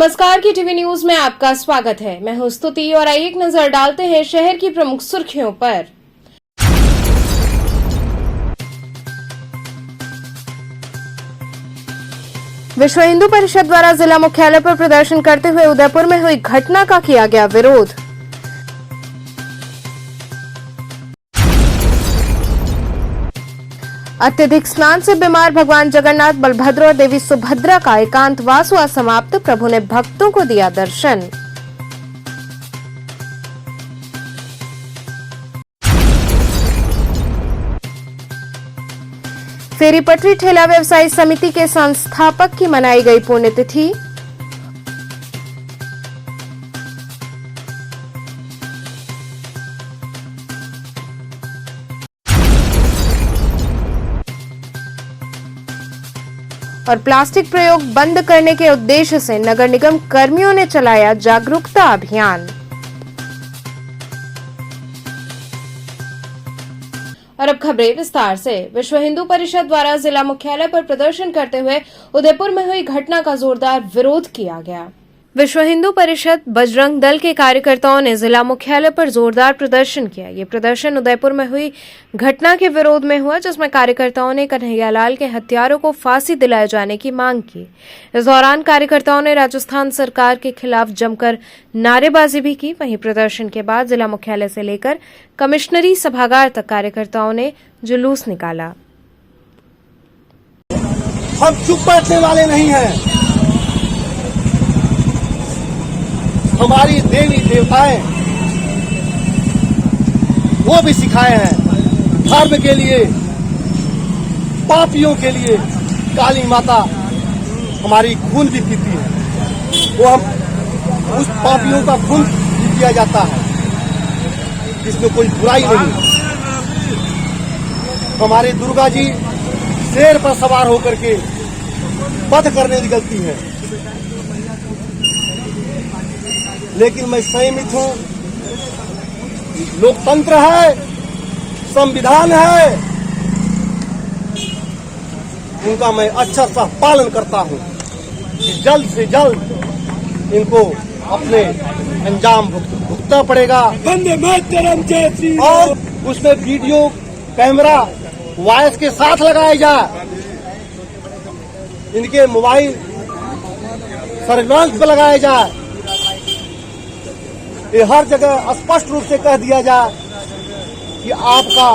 नमस्कार की TV news में आपका स्वागत है। मैं हूं स्तुति और आइए एक नजर डालते हैं शहर की प्रमुख सुर्खियों पर। विश्व हिंदू परिषद द्वारा जिला मुख्यालय पर प्रदर्शन करते हुए उदयपुर में हुई घटना का किया गया विरोध। अत्यधिक स्नान से बीमार भगवान जगन्नाथ, बलभद्र और देवी सुभद्रा का एकांतवास हुआ समाप्त। प्रभु ने भक्तों को दिया दर्शन। फेरी पटरी ठेला व्यवसायी समिति के संस्थापक की मनाई गई पुण्यतिथि। और प्लास्टिक प्रयोग बंद करने के उद्देश्य से नगर निगम कर्मियों ने चलाया जागरूकता अभियान। और अब खबरें विस्तार से। विश्व हिंदू परिषद द्वारा जिला मुख्यालय पर प्रदर्शन करते हुए उदयपुर में हुई घटना का जोरदार विरोध किया गया। विश्व हिंदू परिषद बजरंग दल के कार्यकर्ताओं ने जिला मुख्यालय पर जोरदार प्रदर्शन किया। ये प्रदर्शन उदयपुर में हुई घटना के विरोध में हुआ, जिसमें कार्यकर्ताओं ने कन्हैयालाल के हत्यारों को फांसी दिलाए जाने की मांग की। इस दौरान कार्यकर्ताओं ने राजस्थान सरकार के खिलाफ जमकर नारेबाजी भी की। वहीं प्रदर्शन के बाद जिला मुख्यालय से लेकर कमिश्नरी सभागार तक कार्यकर्ताओं ने जुलूस निकाला। हम चुप बैठने वाले नहीं हैं। हमारी देवी देवताएं वो भी सिखाए हैं धर्म के लिए, पापियों के लिए काली माता हमारी खून भी पीती है। वो हम उस पापियों का खून भी पिया जाता है, इसमें कोई बुराई नहीं। हमारी दुर्गा जी शेर पर सवार होकर के वध करने निकलती है, लेकिन मैं संयमित हूं। लोकतंत्र है, संविधान है, उनका मैं अच्छा सा पालन करता हूं कि जल्द से जल्द इनको अपने अंजाम भुगतना पड़ेगा। और उसमें वीडियो कैमरा वॉइस के साथ लगाया जाए, इनके मोबाइल सर्विलांस पर लगाया जाए। ये हर जगह स्पष्ट रूप से कह दिया जाए कि आपका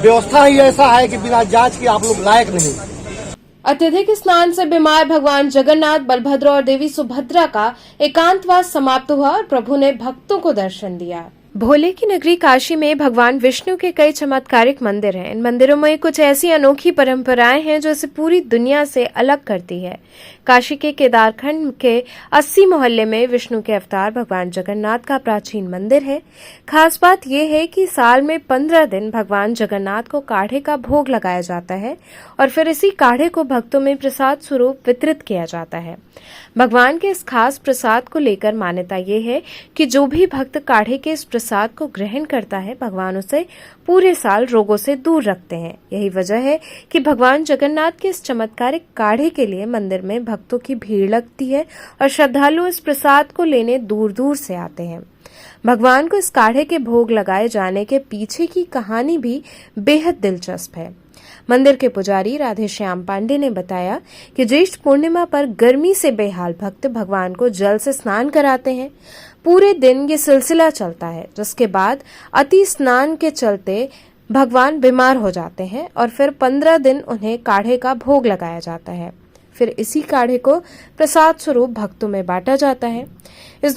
व्यवस्था ही ऐसा है कि बिना जांच के आप लोग लायक नहीं। अत्यधिक स्नान से बीमार भगवान जगन्नाथ, बलभद्र और देवी सुभद्रा का एकांतवास समाप्त हुआ और प्रभु ने भक्तों को दर्शन दिया। भोले की नगरी काशी में भगवान विष्णु के कई चमत्कारिक मंदिर हैं। इन मंदिरों में कुछ ऐसी अनोखी परंपराएं हैं जो इसे पूरी दुनिया से अलग करती है। काशी के केदारखंड के 80 मोहल्ले में विष्णु के अवतार भगवान जगन्नाथ का प्राचीन मंदिर है। खास बात यह है कि साल में 15 दिन भगवान जगन्नाथ को काढ़े का भोग लगाया जाता है और फिर इसी काढ़े को भक्तों में प्रसाद स्वरूप वितरित किया जाता है। भगवान के इस खास प्रसाद को लेकर मान्यता ये है कि जो भी भक्त काढ़े के इस प्रसाद को ग्रहण करता है, भगवान उसे पूरे साल रोगों से दूर रखते हैं। यही वजह है कि भगवान जगन्नाथ के इस चमत्कारिक काढ़े के लिए मंदिर में भक्तों की भीड़ लगती है और श्रद्धालु इस प्रसाद को लेने दूर दूर से आते हैं। भगवान को इस काढ़े के भोग लगाए जाने के पीछे की कहानी भी बेहद दिलचस्प है। मंदिर के पुजारी राधेश्याम पांडे ने बताया कि ज्येष्ठ पूर्णिमा पर गर्मी से बेहाल भक्त भगवान को जल से स्नान कराते हैं। पूरे दिन ये सिलसिला चलता है, जिसके बाद अति स्नान के चलते भगवान बीमार हो जाते हैं और फिर 15 दिन उन्हें काढ़े का भोग लगाया जाता है। फिर इसी काढ़े को प्रसाद स्वरूप भक्तों में बांटा जाता है। इस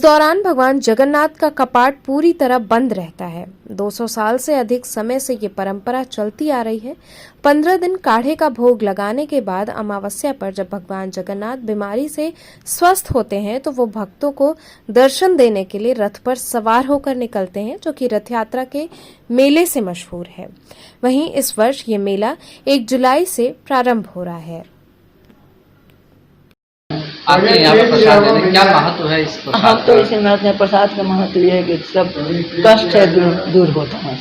दौरान भगवान जगन्नाथ का कपाट पूरी तरह बंद रहता है। 200 साल से अधिक समय से ये परंपरा चलती आ रही है। 15 दिन काढ़े का भोग लगाने के बाद अमावस्या पर जब भगवान जगन्नाथ बीमारी से स्वस्थ होते हैं तो वो भक्तों को दर्शन देने के लिए रथ पर सवार होकर निकलते हैं, जो कि रथ यात्रा के मेले से मशहूर है। वहीं इस वर्ष ये मेला 1 जुलाई से प्रारंभ हो रहा है। आपके यहाँ पर प्रसाद देने क्या महत्व है इस प्रसाद? हम तो इसे महत्व है, प्रसाद का महत्व ये है कि सब कष्ट है दूर होता है।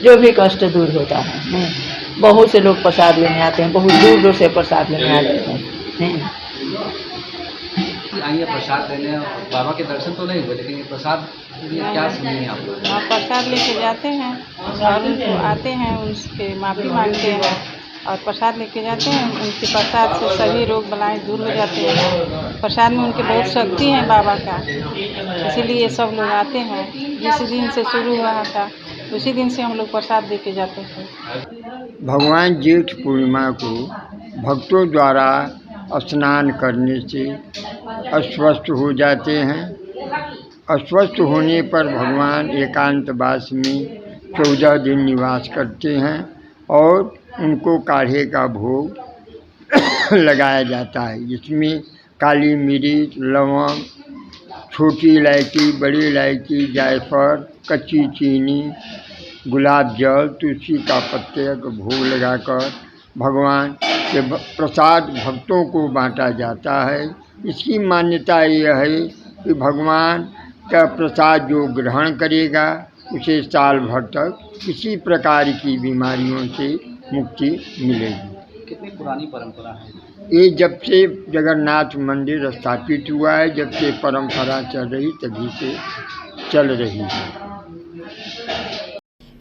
जो भी कष्ट दूर होता है। बहुत से लोग प्रसाद लेने आते हैं, बहुत दूर दूर से प्रसाद लेने आते हैं। आइए प्रसाद लेने, बाबा के दर्शन तो नहीं हुए लेकिन ये प्रसाद ये क्या सुनिए आप लोग? हाँ, प्रसाद लेके जाते हैं और उनको आते हैं, उनसे माफ़ी मांगते हैं और प्रसाद लेके जाते हैं। उनके प्रसाद से सभी रोग बलाएं दूर हो जाते हैं। प्रसाद में उनके बहुत शक्ति है बाबा का, इसीलिए सब लोग आते हैं। जिस दिन से शुरू हुआ था उसी दिन से हम लोग प्रसाद लेके जाते हैं। भगवान जेठ पूर्णिमा को भक्तों द्वारा स्नान करने से अस्वस्थ हो जाते हैं। अस्वस्थ होने पर भगवान एकांतवास में 14 दिन निवास करते हैं और उनको काढ़े का भोग लगाया जाता है, जिसमें काली मिर्च, लौंग, छोटी इलायची, बड़ी इलायची, जायफल, कच्ची चीनी, गुलाब जल, तुलसी का पत्ते का भोग लगाकर भगवान के प्रसाद भक्तों को बांटा जाता है। इसकी मान्यता यह है कि भगवान का प्रसाद जो ग्रहण करेगा उसे साल भर तक किसी प्रकार की बीमारियों से मुक्ति मिलेगी। कितनी पुरानी परंपरा है? ये जब से जगन्नाथ मंदिर स्थापित हुआ है, जब से परंपरा चल रही तभी से चल रही है।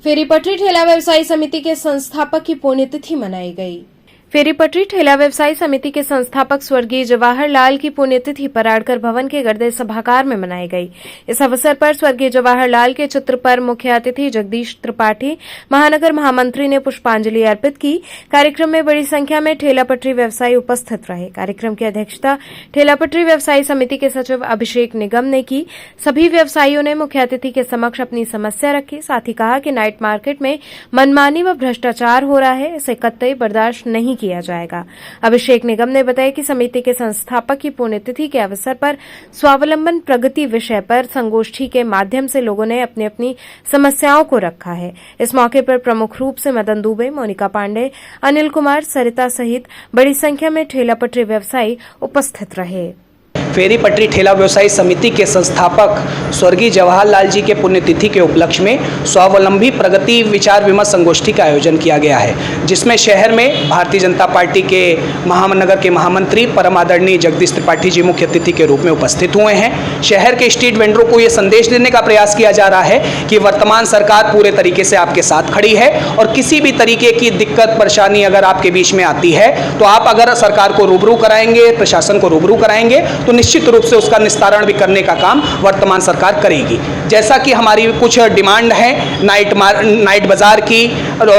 फेरी पटरी ठेला व्यवसायी समिति के संस्थापक की पुण्यतिथि मनाई गई। फेरी पटरी ठेला व्यवसायी समिति के संस्थापक स्वर्गीय जवाहरलाल की पुण्यतिथि पराड़कर भवन के गर्दे सभागार में मनाई गई। इस अवसर पर स्वर्गीय जवाहरलाल के चित्र पर मुख्य अतिथि जगदीश त्रिपाठी, महानगर महामंत्री ने पुष्पांजलि अर्पित की। कार्यक्रम में बड़ी संख्या में ठेला पटरी व्यवसायी उपस्थित रहे। कार्यक्रम की अध्यक्षता ठेला पटरी व्यवसायी समिति के सचिव अभिषेक निगम ने की। सभी व्यवसायियों ने मुख्य अतिथि के समक्ष अपनी समस्या रखी। साथ ही कहा कि नाइट मार्केट में मनमानी व भ्रष्टाचार हो रहा है, इसे कतई बर्दाश्त नहीं किया जाएगा। अभिषेक निगम ने बताया कि समिति के संस्थापक की पुण्यतिथि के अवसर पर स्वावलंबन प्रगति विषय पर संगोष्ठी के माध्यम से लोगों ने अपनी अपनी समस्याओं को रखा है। इस मौके पर प्रमुख रूप से मदन दुबे, मोनिका पांडे, अनिल कुमार, सरिता सहित बड़ी संख्या में ठेला पटरी व्यवसायी उपस्थित रहे। फेरी पटरी ठेला व्यवसायी समिति के संस्थापक स्वर्गीय जवाहरलाल जी के पुण्यतिथि के उपलक्ष्य में स्वावलंबी प्रगति विचार विमर्श संगोष्ठी का आयोजन किया गया है, जिसमें शहर में भारतीय जनता पार्टी के महानगर के महामंत्री परम आदरणीय जगदीश त्रिपाठी जी मुख्य अतिथि के रूप में उपस्थित हुए हैं। शहर के स्ट्रीट वेंडरों को ये संदेश देने का प्रयास किया जा रहा है कि वर्तमान सरकार पूरे तरीके से आपके साथ खड़ी है और किसी भी तरीके की दिक्कत परेशानी अगर आपके बीच में आती है तो आप अगर सरकार को रूबरू कराएंगे, प्रशासन को रूबरू कराएंगे तो निश्चित रूप से उसका निस्तारण भी करने का काम वर्तमान सरकार करेगी। जैसा कि हमारी कुछ डिमांड है नाइट बाजार की,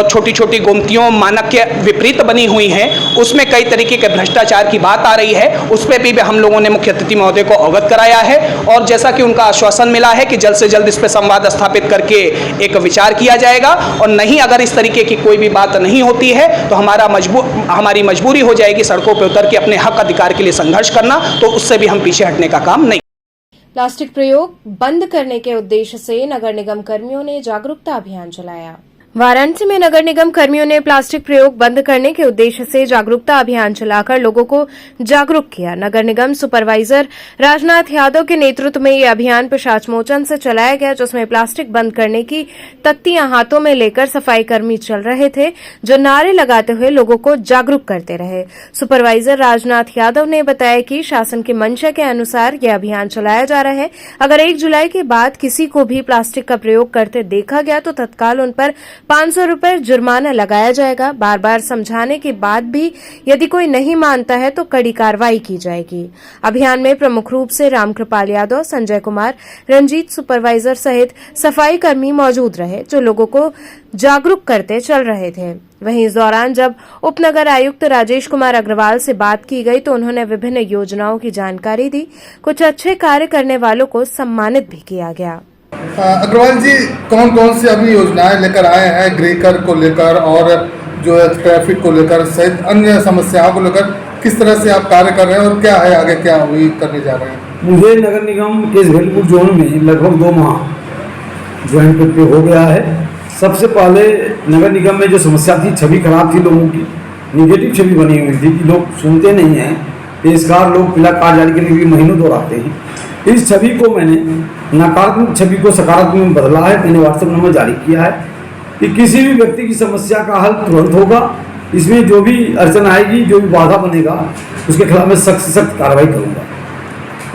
छोटी छोटी गोमतियों मानक के विपरीत बनी हुई हैं, उसमें कई तरीके के भ्रष्टाचार की बात आ रही है, उस पर भी हम लोगों ने मुख्य अतिथि महोदय को अवगत कराया है और जैसा कि उनका आश्वासन मिला है कि जल्द से जल्द इस पर संवाद स्थापित करके एक विचार किया जाएगा और नहीं अगर इस तरीके की कोई भी बात नहीं होती है तो हमारी मजबूरी हो जाएगी सड़कों पर उतर के अपने हक अधिकार के लिए संघर्ष करना, तो उससे भी हम पीछे हटने का काम नहीं। प्लास्टिक प्रयोग बंद करने के उद्देश्य से नगर निगम कर्मियों ने जागरूकता अभियान चलाया। वाराणसी में नगर निगम कर्मियों ने प्लास्टिक प्रयोग बंद करने के उद्देश्य से जागरूकता अभियान चलाकर लोगों को जागरूक किया। नगर निगम सुपरवाइजर राजनाथ यादव के नेतृत्व में यह अभियान पिशाच मोचन से चलाया गया, जिसमें प्लास्टिक बंद करने की तख्तियां हाथों में लेकर सफाई कर्मी चल रहे थे, जो नारे लगाते हुए लोगों को जागरूक करते रहे। सुपरवाइजर राजनाथ यादव ने बताया कि शासन की मंशा के अनुसार यह अभियान चलाया जा रहा है। अगर 1 जुलाई के बाद किसी को भी प्लास्टिक का प्रयोग करते देखा गया तो तत्काल उन पर 500 रुपये जुर्माना लगाया जाएगा। बार बार समझाने के बाद भी यदि कोई नहीं मानता है तो कड़ी कार्रवाई की जाएगी। अभियान में प्रमुख रूप से रामकृपाल यादव, संजय कुमार, रंजीत सुपरवाइजर सहित सफाई कर्मी मौजूद रहे, जो लोगों को जागरूक करते चल रहे थे। वहीं इस दौरान जब उपनगर आयुक्त राजेश कुमार अग्रवाल से बात की गई तो उन्होंने विभिन्न योजनाओं की जानकारी दी। कुछ अच्छे कार्य करने वालों को सम्मानित भी किया गया। अग्रवाल जी, कौन कौन सी अभी योजनाएं लेकर आए हैं ग्रेकर को लेकर और जो है ट्रैफिक को लेकर सहित अन्य समस्याओं को लेकर, किस तरह से आप कार्य कर रहे हैं और क्या है आगे क्या अभी करने जा रहे हैं? मुझे नगर निगम के झेलपुर जोन में लगभग 2 माह ज्वाइन करके हो गया है। सबसे पहले नगर निगम में जो समस्या थी, छवि खराब थी लोगों की, निगेटिव छवि बनी हुई थी कि लोग सुनते नहीं हैं, पेशकार लोग पीला कार्ड जारी करने के लिए महीनों दोहराते हैं। इस छवि को मैंने नकारात्मक छवि को सकारात्मक में बदला है। मैंने व्हाट्सएप नंबर जारी किया है कि किसी भी व्यक्ति की समस्या का हल तुरंत होगा। इसमें जो भी अड़चन आएगी, जो भी बाधा बनेगा, उसके खिलाफ मैं सख्त से सख्त कार्रवाई करूंगा।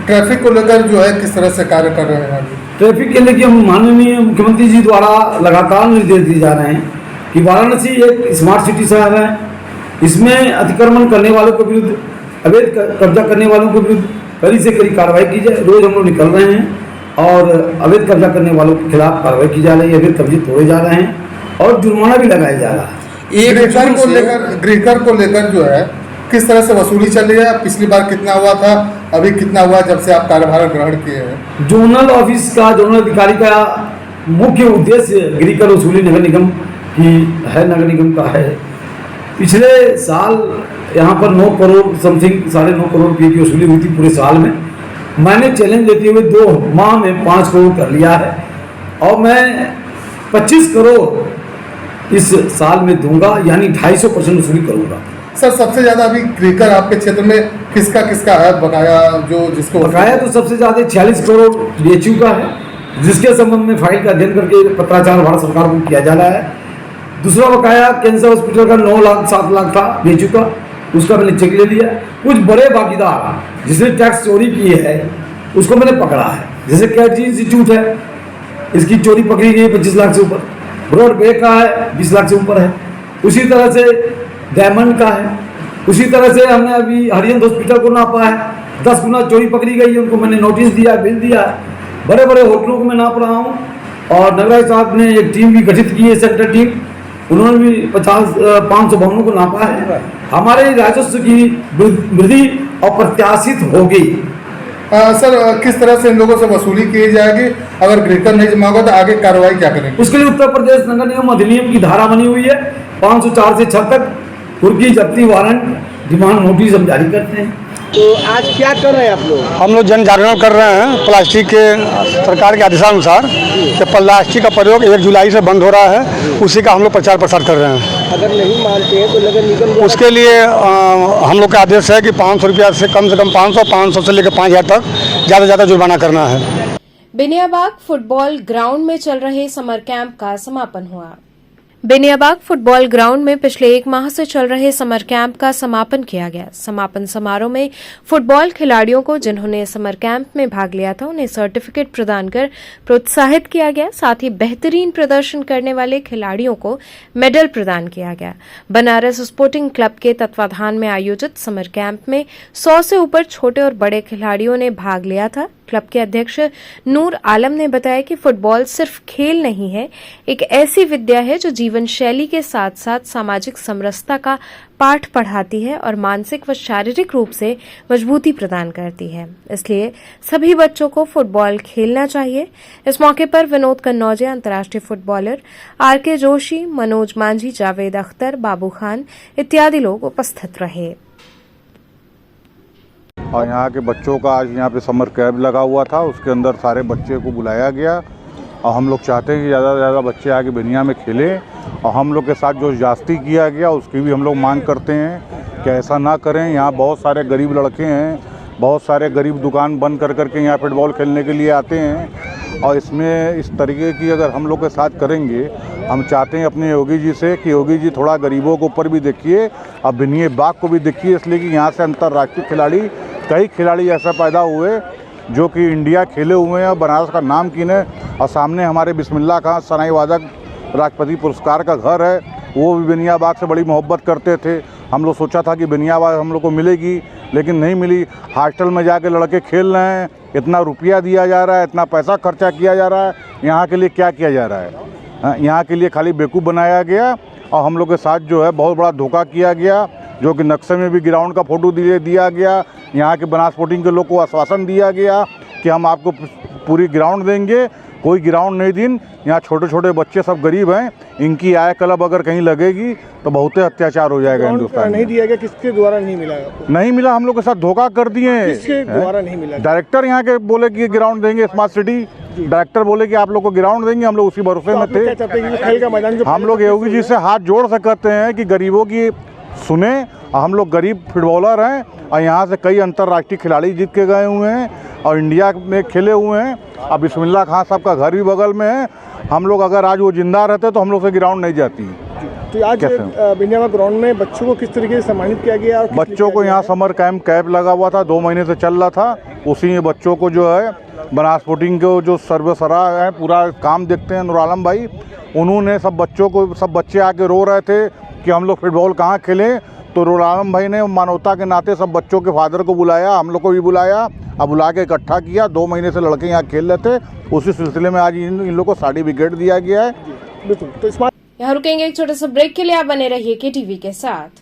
ट्रैफिक को लेकर जो है किस तरह से कार्य कर रहे हैं अभी? ट्रैफिक के लिए हम माननीय मुख्यमंत्री जी द्वारा लगातार निर्देश दिए जा रहे हैं कि वाराणसी एक स्मार्ट सिटी शहर है। इसमें अतिक्रमण करने वालों के विरुद्ध, अवैध कब्जा करने वालों के विरुद्ध कड़ी से कड़ी कार्रवाई की जाए। रोज हम लोग निकल रहे हैं और अवैध कब्जा करने वालों के खिलाफ कार्रवाई की जा रही है। अवैध कब्जे तोड़े जा रहे हैं और जुर्माना भी लगाया जा रहा है। गृहकर को लेकर जो है किस तरह से वसूली चल रही है? पिछली बार कितना हुआ था, अभी कितना हुआ जब से आप कार्यभार ग्रहण किए हैं? जोनल ऑफिस का, जोनल अधिकारी का मुख्य उद्देश्य गृहकर वसूली नगर निगम की है, नगर निगम का है। पिछले साल यहाँ पर 9 करोड़ समथिंग, 9.5 करोड़ रुपये की वसूली हुई थी पूरे साल में। मैंने चैलेंज देते हुए 2 माह में 5 करोड़ कर लिया है और मैं 25 करोड़ इस साल में दूंगा, यानी 250% वसूली करूंगा। सर, सबसे ज्यादा अभी गृहकर आपके क्षेत्र में किसका है बकाया? जो जिसको बकाया तो सबसे ज्यादा 46 करोड़ BHU का है, जिसके संबंध में फाइल का अध्ययन करके पत्राचार भारत सरकार को किया जा रहा है। दूसरा बकाया कैंसर हॉस्पिटल का 9 लाख 7 लाख था BHU का, उसका मैंने चेक ले लिया। कुछ बड़े बाकीदार जिसने टैक्स चोरी की है उसको मैंने पकड़ा है। जैसे कैटरी इंस्टीट्यूट है, इसकी चोरी पकड़ी गई 25 लाख से ऊपर। ब्रॉडवे का है 20 लाख से ऊपर है। उसी तरह से डायमंड का है। उसी तरह से हमने अभी हरियंत हॉस्पिटल को नापा है, 10 गुना चोरी पकड़ी गई है, उनको मैंने नोटिस दिया, बिल दिया। बड़े बड़े होटलों को मैं नाप रहा हूँ और नगराज साहब ने एक टीम भी गठित की है, सेक्टर टीम, उन्होंने भी 500 भवनों को नापा है। हमारे राजस्व की वृद्धि अप्रत्याशित होगी। सर, किस तरह से इन लोगों से वसूली की जाएगी? अगर गृहकर नहीं जमा होगा तो आगे कार्रवाई क्या करेंगे? उसके लिए उत्तर प्रदेश नगर निगम अधिनियम की धारा बनी हुई है 504 से 6 तक, कुर्की जब्ती वारंट डिमांड नोटिस हम जारी करते हैं। तो आज क्या कर रहे हैं आप लोग? हम लोग जन जागरण कर रहे हैं। प्लास्टिक के सरकार के आदेशानुसार कि प्लास्टिक का प्रयोग 1 जुलाई से बंद हो रहा है, उसी का हम लोग प्रचार प्रसार कर रहे हैं। अगर नहीं मानते हैं तो नगर निगम उसके लिए हम लोग का आदेश है कि 500 रुपया से कम 500 से लेकर 5000 तक ज़्यादा से ज़्यादा जुर्माना करना है। बेनियाबाग फुटबॉल ग्राउंड में चल रहे समर कैंप का समापन हुआ। बेनियाबाग फुटबॉल ग्राउंड में पिछले 1 माह से चल रहे समर कैंप का समापन किया गया। समापन समारोह में फुटबॉल खिलाड़ियों को जिन्होंने समर कैंप में भाग लिया था उन्हें सर्टिफिकेट प्रदान कर प्रोत्साहित किया गया। साथ ही बेहतरीन प्रदर्शन करने वाले खिलाड़ियों को मेडल प्रदान किया गया। बनारस स्पोर्टिंग क्लब के तत्वाधान में आयोजित समर कैंप में 100 से ऊपर छोटे और बड़े खिलाड़ियों ने भाग लिया था। क्लब के अध्यक्ष नूर आलम ने बताया कि फुटबॉल सिर्फ खेल नहीं है, एक ऐसी विद्या है जो जीवन शैली के साथ साथ सामाजिक समरसता का पाठ पढ़ाती है और मानसिक व शारीरिक रूप से मजबूती प्रदान करती है। इसलिए सभी बच्चों को फुटबॉल खेलना चाहिए। इस मौके पर विनोद कन्नौजे, अंतर्राष्ट्रीय फुटबॉलर RK जोशी, मनोज मांझी, जावेद अख्तर, बाबू खान इत्यादि लोग उपस्थित रहे। और यहाँ के बच्चों का आज यहाँ पे समर कैंप लगा हुआ था, उसके अंदर सारे बच्चे को बुलाया गया और हम लोग चाहते हैं कि ज़्यादा से ज़्यादा बच्चे आके बेनिया में खेलें। और हम लोग के साथ जो जास्ती किया गया उसकी भी हम लोग मांग करते हैं कि ऐसा ना करें। यहाँ बहुत सारे गरीब लड़के हैं, बहुत सारे गरीब दुकान बंद कर करके यहाँ फुटबॉल खेलने के लिए आते हैं और इसमें इस तरीके की अगर हम लोग के साथ करेंगे, हम चाहते हैं अपने योगी जी से कि योगी जी थोड़ा गरीबों के ऊपर भी देखिए और बेनियाबाग को भी देखिए, इसलिए कि यहाँ से अंतर्राष्ट्रीय खिलाड़ी, कई खिलाड़ी ऐसा पैदा हुए जो कि इंडिया खेले हुए हैं और बनारस का नाम किने। और सामने हमारे बिस्मिल्लाह खां सनाई वादक राष्ट्रपति पुरस्कार का घर है, वो भी बेनियाबाग से बड़ी मोहब्बत करते थे। हम लोग सोचा था कि बेनियाबाग हम लोग को मिलेगी, लेकिन नहीं मिली। हॉस्टल में जाके लड़के खेल रहे हैं, इतना रुपया दिया जा रहा है, इतना पैसा खर्चा किया जा रहा है, यहाँ के लिए क्या किया जा रहा है? यहाँ के लिए खाली बेवकूफ़ बनाया गया और हम लोग के साथ जो है बहुत बड़ा धोखा किया गया, जो कि नक्शे में भी ग्राउंड का फ़ोटो दिया गया। यहाँ के बनास स्पोर्टिंग के लोग को आश्वासन दिया गया कि हम आपको पूरी ग्राउंड देंगे, कोई ग्राउंड नहीं दी। यहाँ छोटे छोटे बच्चे सब गरीब हैं, इनकी आय क्लब अगर कहीं लगेगी तो बहुत अत्याचार हो जाएगा हिंदुस्तान में। नहीं दिया गया, किसके द्वारा नहीं मिला? नहीं मिला, हम लोग के साथ धोखा कर दिए। किसके द्वारा नहीं मिला? डायरेक्टर यहाँ के बोले कि ग्राउंड देंगे, स्मार्ट सिटी डायरेक्टर बोले कि आप लोग को ग्राउंड देंगे, हम लोग उसी भरोसे में थे। हम लोग योगी जी से हाथ जोड़ से कहते हैं कि गरीबों की सुने। हम लोग गरीब फुटबॉलर हैं और यहाँ से कई अंतर्राष्ट्रीय खिलाड़ी जीत के गए हुए हैं और इंडिया में खेले हुए हैं। अब बिस्मिल्लाह खां साहब का घर भी बगल में है हम लोग अगर आज वो जिंदा रहते तो हम लोग से ग्राउंड नहीं जाती। तो आज बिनियामा ग्राउंड में बच्चों को किस तरीके से सम्मानित किया गया? और बच्चों को यहाँ समर कैंप लगा हुआ था, 2 महीने से चल रहा था। उसी में बच्चों को जो है बनासपुटिंग के जो सर्वसरा है पूरा काम देखते हैं नूर आलम भाई, उन्होंने सब बच्चे आके रो रहे थे कि हम लोग फुटबॉल कहाँ खेलें, तो नूर आलम भाई ने मानवता के नाते सब बच्चों के फादर को बुलाया, हम लोग को भी बुलाया, अब बुला के इकट्ठा किया। 2 महीने से लड़के यहाँ खेल रहे थे, उसी सिलसिले में आज इन लोग को सर्टिफिकेट दिया गया है। बिल्कुल। तो इस यहाँ रुकेंगे एक छोटे से ब्रेक के लिए, आप बने रहिए KTV के साथ।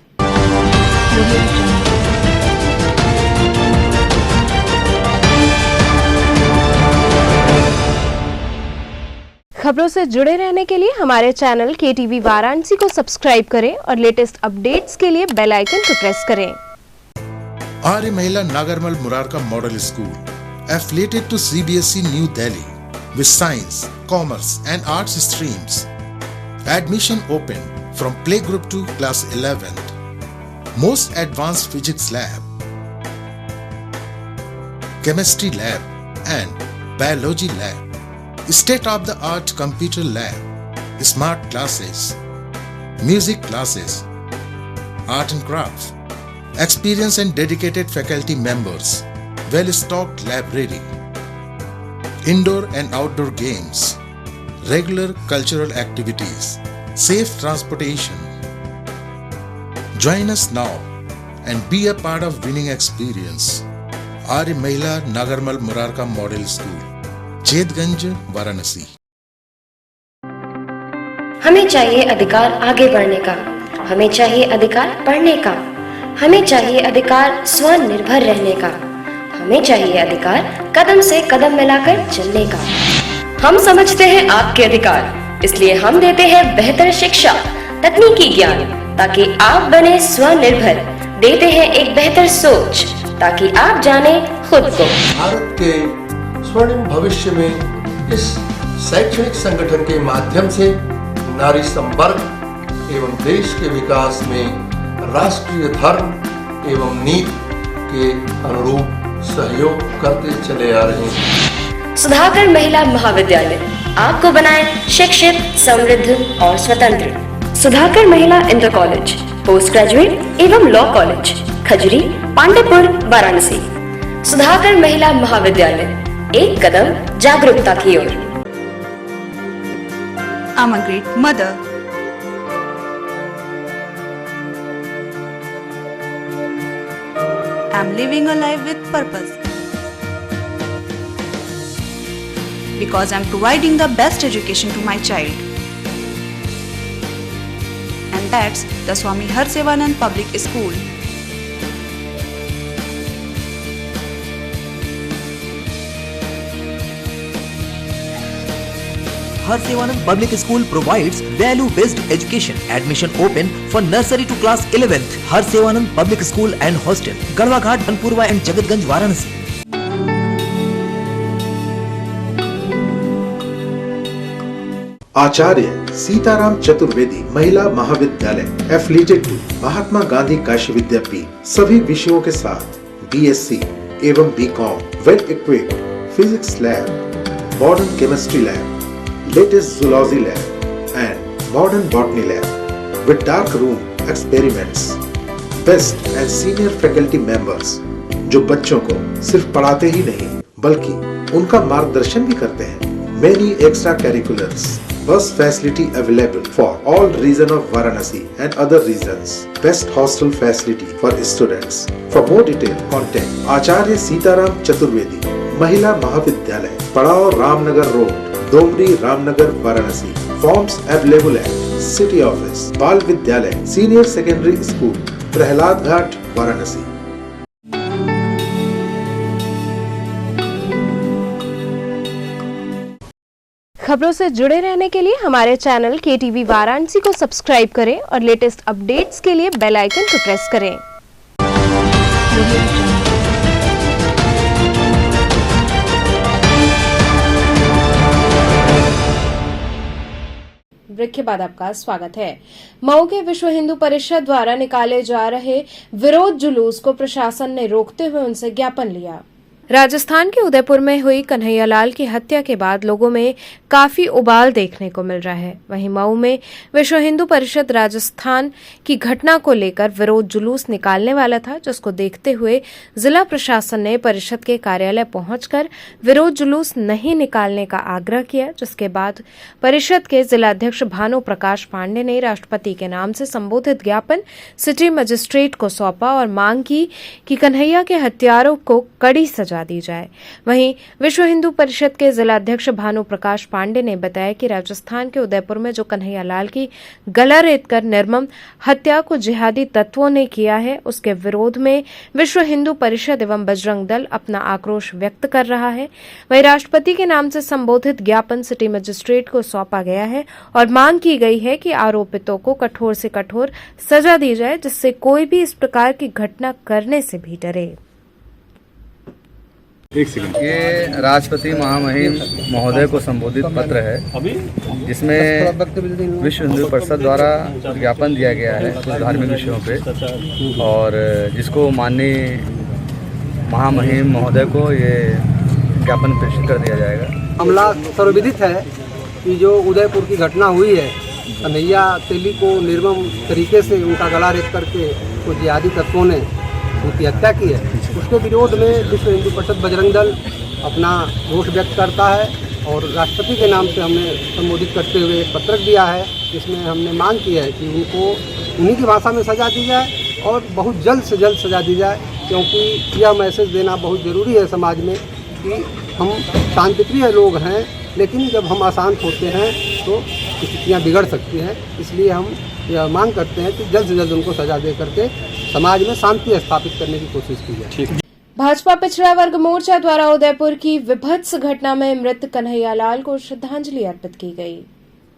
खबरों से जुड़े रहने के लिए हमारे चैनल KTV वाराणसी को सब्सक्राइब करें और लेटेस्ट अपडेट्स के लिए बेल आइकन को प्रेस करें। आर्य महिला Nagarmal Murarka model school affiliated to CBSE New Delhi with science, commerce and arts streams. Admission open from playgroup to class 11th. Most advanced physics lab, chemistry lab and biology lab. State-of-the-art computer lab, smart classes, music classes, art and crafts, experienced and dedicated faculty members, well-stocked library, indoor and outdoor games, regular cultural activities, safe transportation. Join us now and be a part of winning experience. Arya Mahila Nagarmal Murarka Model School, Chetganj, Varanasi. हमें चाहिए अधिकार आगे बढ़ने का, हमें चाहिए अधिकार पढ़ने का, हमें चाहिए अधिकार स्वनिर्भर रहने का, हमें चाहिए अधिकार कदम से कदम मिलाकर चलने का। हम समझते हैं आपके अधिकार, इसलिए हम देते हैं बेहतर शिक्षा, तकनीकी ज्ञान, ताकि आप बने स्वनिर्भर। देते हैं एक बेहतर सोच, ताकि आप जाने खुद को। भारत के स्वर्णिम भविष्य में इस शैक्षणिक संगठन के माध्यम से नारी संवर्ग एवं देश के विकास में राष्ट्रीय धर्म एवं नीति के अनुरूप सहयोग करते चले आ रहे हैं। सुधाकर महिला महाविद्यालय आपको बनाए शिक्षित, समृद्ध और स्वतंत्र। सुधाकर महिला इंटर कॉलेज, पोस्ट ग्रेजुएट एवं लॉ कॉलेज, खजरी, पांडेपुर, वाराणसी। सुधाकर महिला महाविद्यालय, एक कदम जागरूकता की ओर। I'm a great mother. I'm living a life with purpose. Because I'm providing the best education to my child. And that's the Swami Harsevanand Public School. Harsevanand Public School provides value-based education. Admission open for nursery to class 11th. Harsevanand Public School and Hostel, Garwaghat, Banpurwa and Jagatganj, Varanasi. आचार्य सीताराम चतुर्वेदी महिला महाविद्यालय affiliated to Mahatma Gandhi Kashi विद्यापीठ सभी विषयों के साथ BSc एवं BCom, well equipped physics lab, modern chemistry lab, latest zoology lab and modern botany lab with dark room experiments, best and senior faculty members जो बच्चों को सिर्फ पढ़ाते ही नहीं बल्कि उनका मार्गदर्शन भी करते हैं। Many extra curriculars, bus facility available for all region of Varanasi and other regions. Best hostel facility for students. For more detail, contact Acharya Sitaram Chaturvedi, Mahila Mahavidyalay, Padao Ramnagar Road, Domri, Ramnagar, Varanasi. Forms available है city office, बाल विद्यालय, senior secondary school, Prahlad घाट, वाराणसी। खबरों से जुड़े रहने के लिए हमारे चैनल KTV वाराणसी को सब्सक्राइब करें और लेटेस्ट अपडेट्स के लिए बेल आइकन को प्रेस करें। ब्रेक के बाद आपका स्वागत है। मऊ के विश्व हिंदू परिषद द्वारा निकाले जा रहे विरोध जुलूस को प्रशासन ने रोकते हुए उनसे ज्ञापन लिया। राजस्थान के उदयपुर में हुई कन्हैयालाल की हत्या के बाद लोगों में काफी उबाल देखने को मिल रहा है। वहीं मऊ में विश्व हिंदू परिषद राजस्थान की घटना को लेकर विरोध जुलूस निकालने वाला था, जिसको देखते हुए जिला प्रशासन ने परिषद के कार्यालय पहुंचकर विरोध जुलूस नहीं निकालने का आग्रह किया, जिसके बाद परिषद के जिलाध्यक्ष भानु प्रकाश पांडे ने राष्ट्रपति के नाम से संबोधित ज्ञापन सिटी मजिस्ट्रेट को सौंपा और मांग की कि कन्हैया के हत्यारों को कड़ी सजा दी जाए। वहीं विश्व हिंदू परिषद के जिलाध्यक्ष भानु प्रकाश पांडे ने बताया कि राजस्थान के उदयपुर में जो कन्हैयालाल की गला रेतकर निर्मम हत्या को जिहादी तत्वों ने किया है, उसके विरोध में विश्व हिंदू परिषद एवं बजरंग दल अपना आक्रोश व्यक्त कर रहा है। वहीं राष्ट्रपति के नाम से संबोधित ज्ञापन सिटी मजिस्ट्रेट को सौंपा गया है और मांग की गई है कि आरोपितों को कठोर से कठोर सजा दी जाए, जिससे कोई भी इस प्रकार की घटना करने से भी डरे। ये राष्ट्रपति महामहिम महोदय को संबोधित पत्र है, जिसमें विश्व हिंदू परिषद द्वारा ज्ञापन दिया गया है कुछ धार्मिक विषयों पे, और जिसको माननीय महामहिम महोदय को ये ज्ञापन प्रेषित कर दिया जाएगा। मामला सर्वविदित है कि जो उदयपुर की घटना हुई है, कन्हैया तेली को निर्मम तरीके से उनका गला रेत करके कुछ जिहादी तत्वों ने उनकी हत्या की है, उसके विरोध में विश्व हिंदू परिषद बजरंग दल अपना रोष व्यक्त करता है और राष्ट्रपति के नाम से हमने संबोधित करते हुए एक पत्रक दिया है, जिसमें हमने मांग की है कि उनको उन्हीं की भाषा में सजा दी जाए और बहुत जल्द से जल्द सजा दी जाए, क्योंकि यह मैसेज देना बहुत ज़रूरी है समाज में कि हम शांतिप्रिय लोग हैं, लेकिन जब हम अशांत होते हैं तो स्थितियाँ बिगड़ सकती हैं। इसलिए हम यह मांग करते हैं कि जल्द से जल्द उनको सजा दे करके समाज में शांति स्थापित करने की कोशिश की जाए। भाजपा पिछड़ा वर्ग मोर्चा द्वारा उदयपुर की विभत्स घटना में मृत कन्हैयालाल को श्रद्धांजलि अर्पित की गई।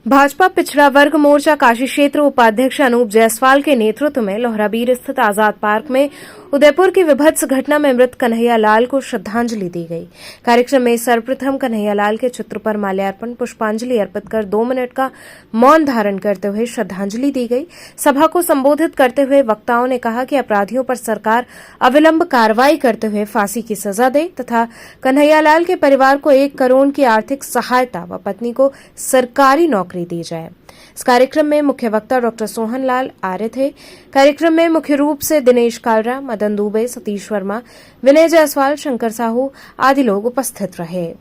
भाजपा पिछड़ा वर्ग मोर्चा काशी क्षेत्र उपाध्यक्ष अनूप जायसवाल के नेतृत्व में लोहराबीर स्थित आजाद पार्क में उदयपुर की विभत्स घटना में मृत कन्हैयालाल को श्रद्धांजलि दी गई। कार्यक्रम में सर्वप्रथम कन्हैयालाल के चित्र पर माल्यार्पण पुष्पांजलि अर्पित कर 2 मिनट का मौन धारण करते हुए श्रद्धांजलि दी गई। सभा को संबोधित करते हुए वक्ताओं ने कहा कि अपराधियों पर सरकार अविलंब कार्रवाई करते हुए फांसी की सजा दे तथा कन्हैयालाल के परिवार को 1 करोड़ की आर्थिक सहायता व पत्नी को सरकारी नौकरी दी जाए। इस कार्यक्रम में मुख्य वक्ता डॉक्टर सोहन लाल आर्य थे। कार्यक्रम में मुख्य रूप से दिनेश कालरा, मदन दुबे, सतीश वर्मा, विनय जायसवाल, शंकर साहू आदि लोग उपस्थित रहे।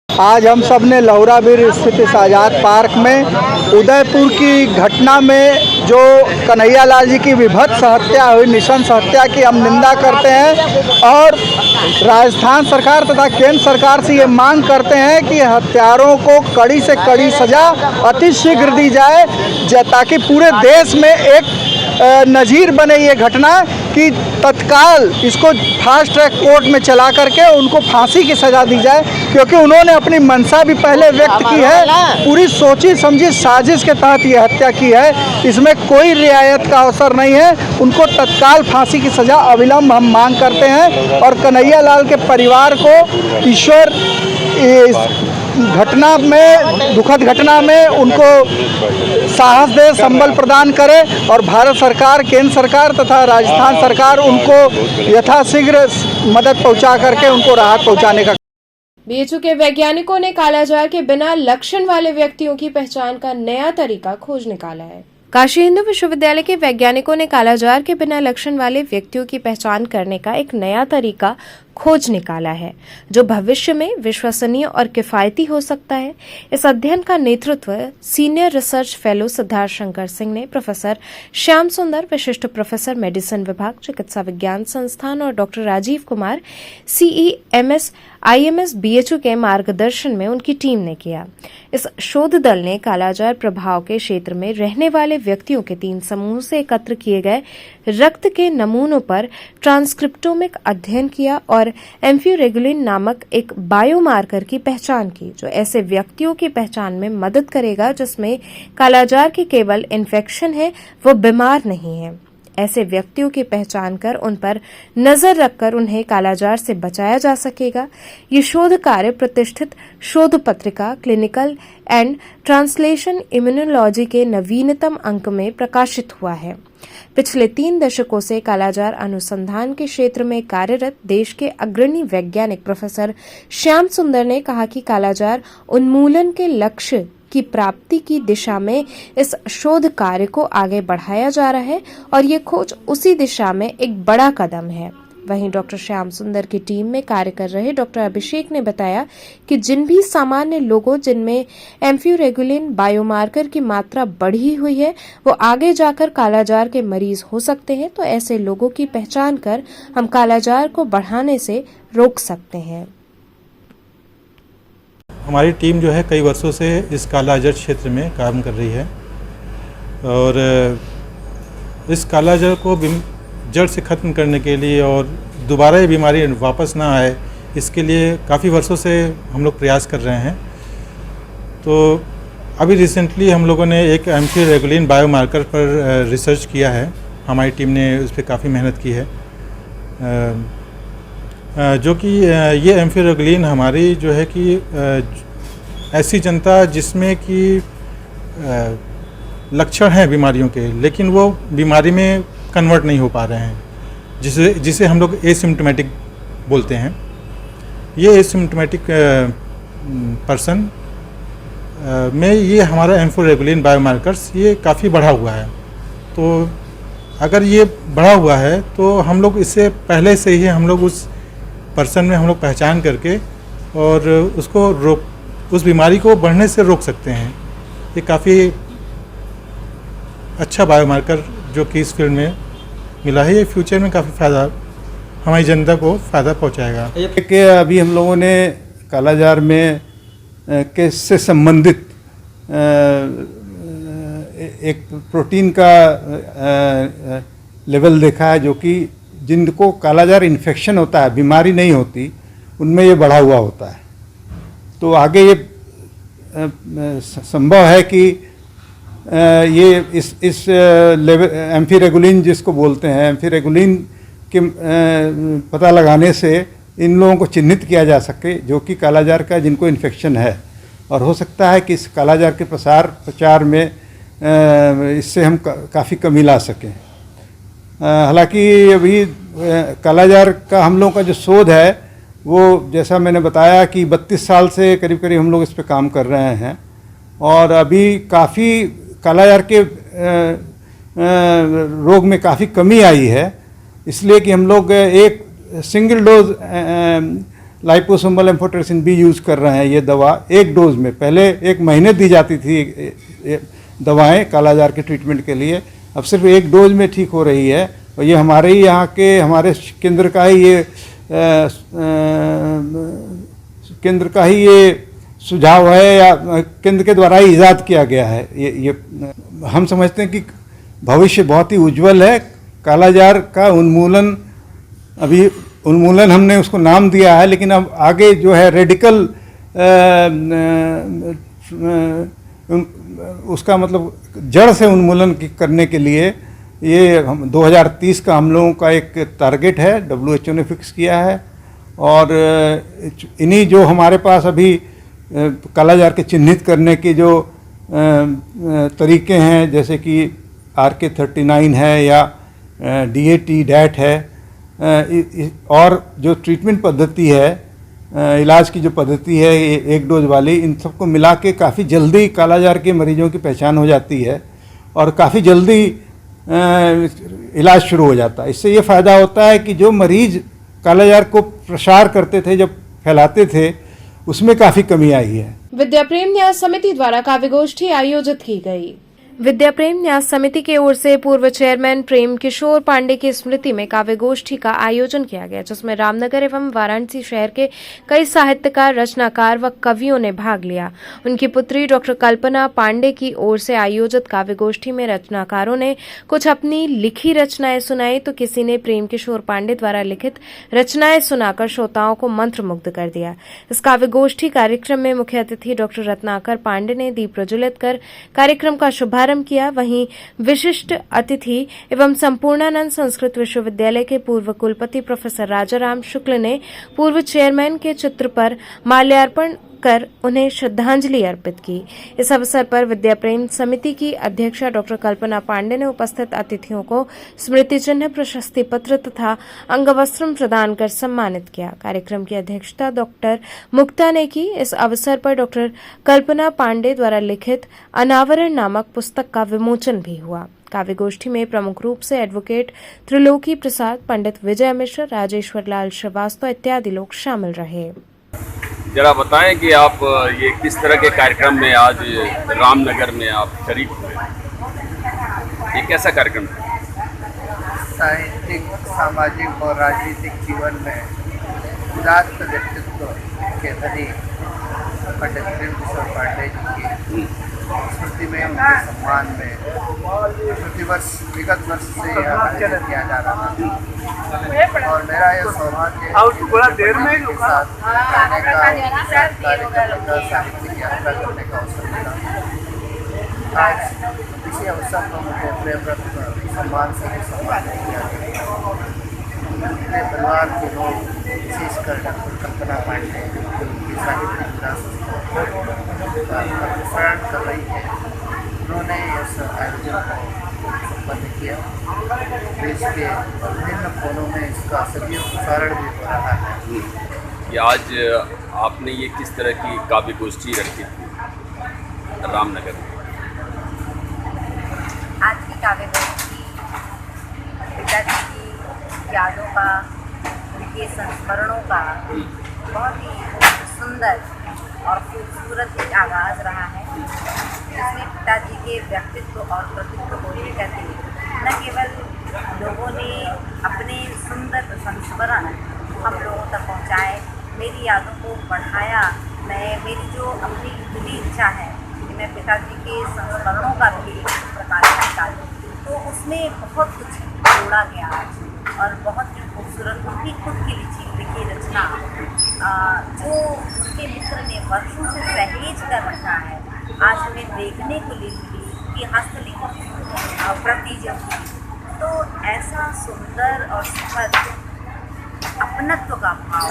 आज हम सब ने लोहराबीर स्थित इस आज़ाद पार्क में उदयपुर की घटना में जो कन्हैयालाल जी की विभत्स हत्या हुई, नृशंस हत्या की हम निंदा करते हैं और राजस्थान सरकार तथा केंद्र सरकार से ये मांग करते हैं कि हत्यारों को कड़ी से कड़ी सजा अतिशीघ्र दी जाए, ताकि पूरे देश में एक नज़ीर बने ये घटना कि तत्काल इसको फास्ट ट्रैक कोर्ट में चला करके उनको फांसी की सज़ा दी जाए, क्योंकि उन्होंने अपनी मंशा भी पहले व्यक्त की है। पूरी सोची समझी साजिश के तहत ये हत्या की है, इसमें कोई रियायत का अवसर नहीं है। उनको तत्काल फांसी की सज़ा अविलंब हम मांग करते हैं और कन्हैयालाल के परिवार को ईश्वर इस घटना में, दुखद घटना में उनको साहस दे, संबल प्रदान करे और भारत सरकार, केंद्र सरकार तथा राजस्थान सरकार उनको यथाशीघ्र मदद पहुंचा करके उनको राहत पहुंचाने का। बीएचयू के वैज्ञानिकों ने कालाजार के बिना लक्षण वाले व्यक्तियों की पहचान का नया तरीका खोज निकाला है। काशी हिंदू विश्वविद्यालय के वैज्ञानिकों ने कालाजार के बिना लक्षण वाले व्यक्तियों की पहचान करने का एक नया तरीका खोज निकाला है, जो भविष्य में विश्वसनीय और किफायती हो सकता है। इस अध्ययन का नेतृत्व senior research fellow Siddharth Shankar Singh ने प्रोफेसर श्याम सुंदर, विशिष्ट प्रोफेसर मेडिसिन विभाग, चिकित्सा विज्ञान संस्थान और doctor Rajiv Kumar, CEMS IMS BHU के मार्गदर्शन में उनकी टीम ने किया। इस शोध दल ने कालाजार प्रभाव के क्षेत्र में रहने वाले व्यक्तियों के 3 समूहों से एकत्र किए गए रक्त के नमूनों पर ट्रांसक्रिप्टोमिक अध्ययन किया और एम्फ्यूरेगुलिन नामक एक बायोमार्कर की पहचान की, जो ऐसे व्यक्तियों की पहचान में मदद करेगा जिसमें कालाजार की केवल इन्फेक्शन है, वो बीमार नहीं है। ऐसे व्यक्तियों की पहचान कर उन पर नजर रखकर उन्हें कालाजार से बचाया जा सकेगा। ये शोध कार्य प्रतिष्ठित शोध पत्रिका क्लिनिकल एंड ट्रांसलेशन इम्यूनोलॉजी के नवीनतम अंक में प्रकाशित हुआ है। पिछले 3 दशकों से कालाजार अनुसंधान के क्षेत्र में कार्यरत देश के अग्रणी वैज्ञानिक प्रोफेसर श्याम सुंदर ने कहा कि कालाजार उन्मूलन के लक्ष्य की प्राप्ति की दिशा में इस शोध कार्य को आगे बढ़ाया जा रहा है और ये खोज उसी दिशा में एक बड़ा कदम है। वहीं डॉक्टर श्याम सुंदर की टीम में कार्य कर रहे डॉक्टर अभिषेक ने बताया कि जिन भी सामान्य लोगों जिनमें एम्फ्यूरेगुलिन बायोमार्कर की मात्रा बढ़ी हुई है वो आगे जाकर कालाजार के मरीज हो सकते हैं, तो ऐसे लोगों की पहचान कर हम कालाजार को बढ़ाने से रोक सकते हैं। हमारी टीम जो है कई वर्षों से इस कालाजार क्षेत्र में काम कर रही है और इस कालाजार को जड़ से ख़त्म करने के लिए और दोबारा ये बीमारी वापस ना आए इसके लिए काफ़ी वर्षों से हम लोग प्रयास कर रहे हैं। तो अभी रिसेंटली हम लोगों ने एक एम्फ्यूरेगुलिन बायोमार्कर पर रिसर्च किया है। हमारी टीम ने उस पर काफ़ी मेहनत की है, जो कि ये एम्फ्यूरेगुलिन हमारी जो है कि ऐसी जनता जिसमें कि लक्षण हैं बीमारियों के लेकिन वो बीमारी में कन्वर्ट नहीं हो पा रहे हैं, जिसे हम लोग एसिम्प्टोमेटिक बोलते हैं। ये एसिम्प्टोमेटिक पर्सन में ये हमारा एम्फ्यूरेगुलिन बायोमार्कर्स ये काफ़ी बढ़ा हुआ है। तो अगर ये बढ़ा हुआ है तो हम लोग इससे पहले से ही हम लोग उस पर्सन में हम लोग पहचान करके और उसको उस बीमारी को बढ़ने से रोक सकते हैं। ये काफ़ी अच्छा बायोमार्कर जो कि इस फील्ड में मिला है, ये फ्यूचर में काफ़ी फ़ायदा हमारी जनता को फ़ायदा पहुंचाएगा। कि अभी हम लोगों ने कालाजार में केस से संबंधित एक प्रोटीन का लेवल देखा है, जो कि जिनको कालाजार इन्फेक्शन होता है, बीमारी नहीं होती, उनमें ये बढ़ा हुआ होता है। तो आगे ये संभव है कि ये इस लेवल एम्फ्यूरेगुलिन जिसको बोलते हैं, एम्फ्यूरेगुलिन के पता लगाने से इन लोगों को चिन्हित किया जा सके जो कि कालाजार का जिनको इन्फेक्शन है, और हो सकता है कि इस कालाजार के प्रचार में इससे हम काफ़ी कमी ला सकें। हालांकि अभी कालाजार का हम लोगों का जो शोध है वो जैसा मैंने बताया कि 32 साल से करीब करीब हम लोग इस पे काम कर रहे हैं, और अभी काफ़ी कालाजार के रोग में काफ़ी कमी आई है, इसलिए कि हम लोग एक सिंगल डोज लाइपोसोमल एम्फोटेरेसिन भी यूज़ कर रहे हैं। ये दवा एक डोज में, पहले 1 महीने दी जाती थी दवाएं कालाजार के ट्रीटमेंट के लिए, अब सिर्फ 1 डोज में ठीक हो रही है। और ये हमारे ही यहाँ के हमारे केंद्र का ही ये सुझाव है या केंद्र के द्वारा ही इजाद किया गया है। ये हम समझते हैं कि भविष्य बहुत ही उज्जवल है। कालाजार का उन्मूलन, अभी उन्मूलन हमने उसको नाम दिया है, लेकिन अब आगे जो है रेडिकल उसका मतलब जड़ से उन्मूलन करने के लिए ये 2030 का हम लोगों का एक टारगेट है, WHO ने फिक्स किया है। और इन्हीं जो हमारे पास अभी कालाजार के चिन्हित करने के जो तरीके हैं, जैसे कि RK39 है या DAT है, और जो ट्रीटमेंट पद्धति है, इलाज की जो पद्धति है 1 डोज वाली, इन सबको मिला के काफ़ी जल्दी कालाजार के मरीजों की पहचान हो जाती है और काफ़ी जल्दी इलाज शुरू हो जाता है। इससे ये फ़ायदा होता है कि जो मरीज कालाजार को प्रसार करते थे, जब फैलाते थे, उसमें काफ़ी कमी आई है। विद्या प्रेम न्यास समिति द्वारा काव्यगोष्ठी आयोजित की गई। विद्या प्रेम न्यास समिति की ओर से पूर्व चेयरमैन प्रेम किशोर पांडे की स्मृति में काव्यगोष्ठी का आयोजन किया गया, जिसमें रामनगर एवं वाराणसी शहर के कई साहित्यकार, रचनाकार व कवियों ने भाग लिया। उनकी पुत्री डॉक्टर कल्पना पांडे की ओर से आयोजित काव्यगोष्ठी में रचनाकारों ने कुछ अपनी लिखी रचनाएं सुनाई, तो किसी ने प्रेम किशोर पांडे द्वारा लिखित रचनाएं सुनाकर श्रोताओं को मंत्रमुग्ध कर दिया। इस काव्यगोष्ठी कार्यक्रम में मुख्य अतिथि डॉक्टर रत्नाकर पांडे ने दीप प्रज्वलित कर कार्यक्रम का शुभारंभ शुभारंभ किया। वहीं विशिष्ट अतिथि एवं संपूर्णानंद संस्कृत विश्वविद्यालय के पूर्व कुलपति प्रोफेसर राजाराम शुक्ल ने पूर्व चेयरमैन के चित्र पर माल्यार्पण कर उन्हें श्रद्धांजलि अर्पित की। इस अवसर पर विद्या प्रेम समिति की अध्यक्षा डॉक्टर कल्पना पांडे ने उपस्थित अतिथियों को स्मृति चिन्ह, प्रशस्ति पत्र तथा अंगवस्त्रम प्रदान कर सम्मानित किया। कार्यक्रम की अध्यक्षता डॉक्टर मुक्ता ने की। इस अवसर पर डॉक्टर कल्पना पांडे द्वारा लिखित अनावरण नामक पुस्तक का विमोचन भी हुआ। काव्य गोष्ठी में प्रमुख रूप से एडवोकेट त्रिलोकी प्रसाद, पंडित विजय मिश्र, राजेश्वर लाल श्रीवास्तव इत्यादि लोग शामिल रहे। जरा बताएं कि आप ये किस तरह के कार्यक्रम में आज रामनगर में आप शरीक हुए, ये कैसा कार्यक्रम है? साहित्यिक, सामाजिक और राजनीतिक जीवन में उदात्त व्यक्तित्व के धनी पंडित प्रेमकिशोर पांडे जी की स्मृति में, उनके सम्मान में प्रतिवर्ष विगत वर्ष से आयोजित किया जा रहा है और मेरा यह सौभाग्य के साथ रहने का, कार्य करने का, साहित्यिक यात्रा करने का अवसर मिला। आज इसी अवसर पर मुझे प्रेमरत्न सम्मान से भी सम्मानित किया गया। मेरे परिवार के लोग, विशेषकर डॉक्टर कल्पना पांडे जो उनकी साहित्यिक विरासत का अनुसरण कर रही है, उन्होंने इस आयोजन को संपन्न किया। देश के विभिन्न कोनों में इसका सजीव प्रसारण भी हो रहा है। कि आज आपने ये किस तरह की काव्य गोष्ठी रखी थी रामनगर में? आज की काव्य गोष्ठी पिताजी की यादों का, उनके संस्मरणों का बहुत ही सुंदर और खूबसूरत एक आगाज़ रहा है, जिसमें पिताजी के व्यक्तित्व और कृतित्व को लेकर के न केवल लोगों ने अपने सुंदर संस्मरण हम लोगों तक पहुंचाए, मेरी यादों को बढ़ाया। मेरी जो अपनी खुली इच्छा है कि मैं पिताजी के संस्मरणों का भी प्रकाशन निकालूं, तो उसमें बहुत कुछ जोड़ा गया आज और बहुत ही खूबसूरत उनकी खुद की लिखी रचना जो उनके मित्र ने वर्षों से सहेज कर रखा है, आज हमें देखने को मिली कि हस्तलिखित प्रति जो थी, तो ऐसा सुंदर और सुखद अपनत्व का भाव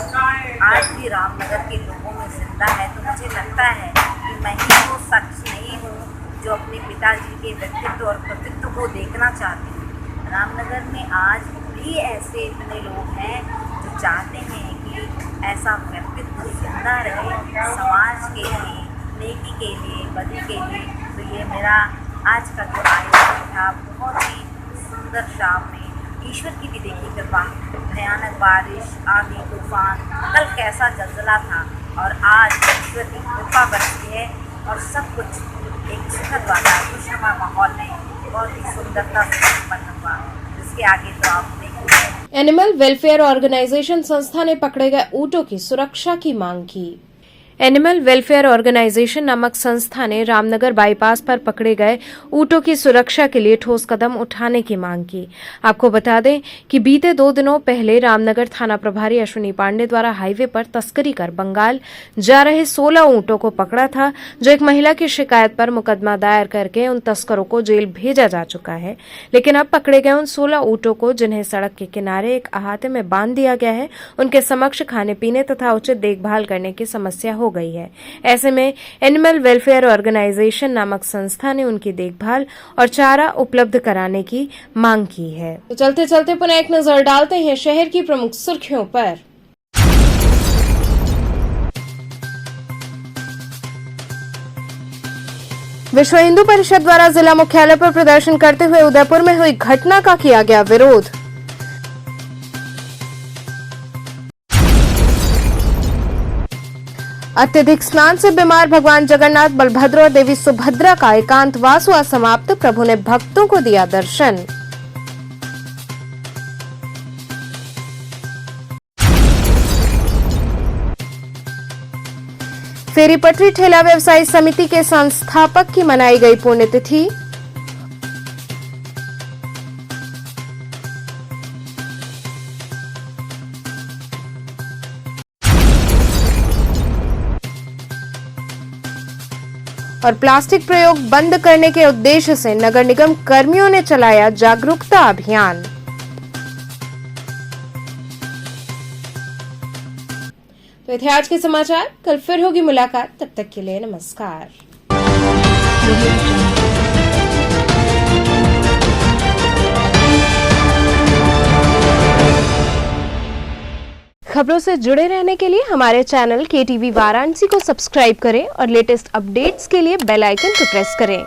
आज भी रामनगर के लोगों में जिंदा है। तो मुझे लगता है कि मैं ही वो शख्स नहीं हूँ जो अपने पिताजी के व्यक्तित्व और कृतित्व को देखना चाहती हूँ। रामनगर में आज भी ऐसे इतने लोग हैं जो चाहते हैं कि ऐसा व्यक्तित्व जिंदा रहे समाज के लिए, नेकी के लिए, बदी के लिए। तो ये मेरा आज का जो आयोजन था, बहुत ही सुंदर शाम में ईश्वर की भी देखी कृपा, भयानक बारिश, आंधी, तूफान, कल कैसा जलजला था और आज ईश्वर की कृपा बरसी है और सब कुछ एक सुखद वाला खुशनुमा माहौल में बहुत ही सुंदरता से संपन्न हुआ, जिसके आगे तो आप देखिए। एनिमल वेलफेयर ऑर्गेनाइजेशन संस्था ने पकड़े गए ऊँटों की सुरक्षा की मांग की। एनिमल वेलफेयर ऑर्गेनाइजेशन नामक संस्था ने रामनगर बाईपास पर पकड़े गए ऊँटों की सुरक्षा के लिए ठोस कदम उठाने की मांग की। आपको बता दें कि बीते 2 दिनों पहले रामनगर थाना प्रभारी अश्विनी पांडे द्वारा हाईवे पर तस्करी कर बंगाल जा रहे 16 ऊँटों को पकड़ा था, जो एक महिला की शिकायत पर मुकदमा दायर करके उन तस्करों को जेल भेजा जा चुका है। लेकिन अब पकड़े गए उन 16 ऊँटों को, जिन्हें सड़क के किनारे एक अहाते में बांध दिया गया है, उनके समक्ष खाने पीने तथा उचित देखभाल करने की समस्या हो गई है। ऐसे में एनिमल वेलफेयर ऑर्गेनाइजेशन नामक संस्था ने उनकी देखभाल और चारा उपलब्ध कराने की मांग की है। तो चलते चलते पुनः एक नजर डालते हैं शहर की प्रमुख सुर्खियों पर। विश्व हिंदू परिषद द्वारा जिला मुख्यालय पर प्रदर्शन करते हुए उदयपुर में हुई घटना का किया गया विरोध। अत्यधिक स्नान से बीमार भगवान जगन्नाथ, बलभद्र और देवी सुभद्रा का एकांतवास हुआ समाप्त। प्रभु ने भक्तों को दिया दर्शन। फेरी पटरी ठेला व्यवसायी समिति के संस्थापक की मनाई गई पुण्यतिथि। और प्लास्टिक प्रयोग बंद करने के उद्देश्य से नगर निगम कर्मियों ने चलाया जागरूकता अभियान। तो थे आज के समाचार, कल फिर होगी मुलाकात, तब तक के लिए नमस्कार। खबरों से जुड़े रहने के लिए हमारे चैनल KTV वाराणसी को सब्सक्राइब करें और लेटेस्ट अपडेट्स के लिए बेल आइकन को प्रेस करें।